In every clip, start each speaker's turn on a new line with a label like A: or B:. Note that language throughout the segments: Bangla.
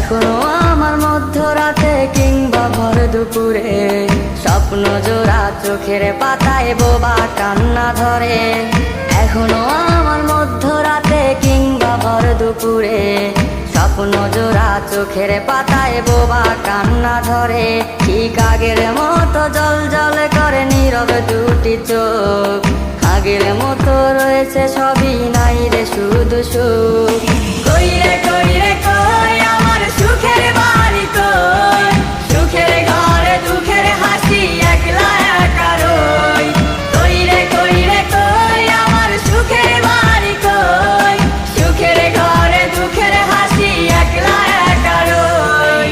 A: এখনো আমার মধ্যরাতে কিংবা ভর দুপুরে স্বপ্ন জোড়া চোখের পাতায় বোবা কান্না ধরে। এখনো আমার মধ্যরাতে কিংবা ভর দুপুরে স্বপ্ন জোড়া চোখের পাতায় বোবা কান্না ধরে। ঠিক আগের মতো জল জল করে নীরব দুটি চোখ, আগের মতো রয়েছে সবই নাই রে শুধু সুখ। কই রে কই রে কই আমার সুখের বাড়ি কই, সুখের ঘরে দুঃখের হাসি একলা একা রই। কই রে কই আমার সুখের বাড়ি কই, সুখের ঘরে দুঃখের হাসি একলা একা রই।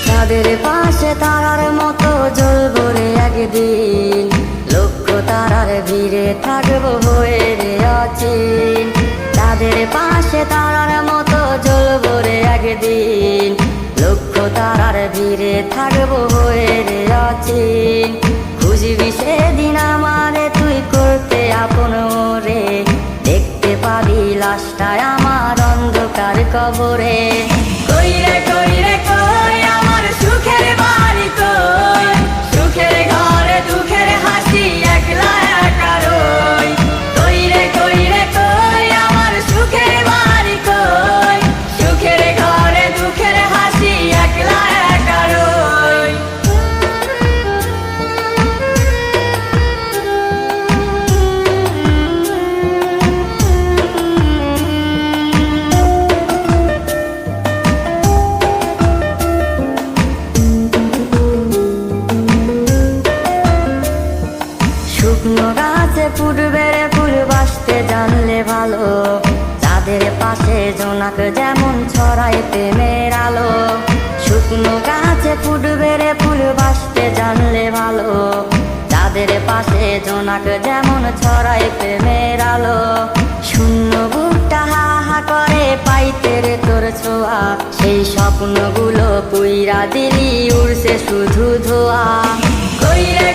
A: তাদের পাশে তারার মতো জ্বলবো রে একদিন, লক্ষ তারার ভিড়ে থাকবো হয়ে রে অচিন। তাদের পাশে তারার মতো জ্বলবো রে একদিন, লক্ষ তারার ভিড়ে থাকবো হয়ে রে অচিন। খুঁজবি সেদিন আমারে তুই করতে আপন রে, দেখতে পাবি লাশটায় আমার অন্ধকার কবরে। কই রে কই আমার সুখের বাড়ি কই, সুখের ঘরে দুঃখের হাসি একলা একা রই। কই রে কই আমার সুখের বাড়ি কই, সুখের ঘরে দুঃখের হাসি একলা একা রই। শুকনো গাছে ফুটবের ফুল বাসতে জানলে ভালো, যাদের পাশে জোনাক যেমন ছড়ায় প্রেমের আলো। শুকনো গাছে ফুটবের ফুল বাসতে জানলে ভালো, যাদের পাশে জোনাক যেমন ছড়ায় প্রেমের আলো। শূন্য বুকটা হা হা করে পাইতে রে তোর ছোঁয়া, সেই স্বপ্নগুলো পুইরা দিলি উড়ছে শুধু ধোয়া। কই রে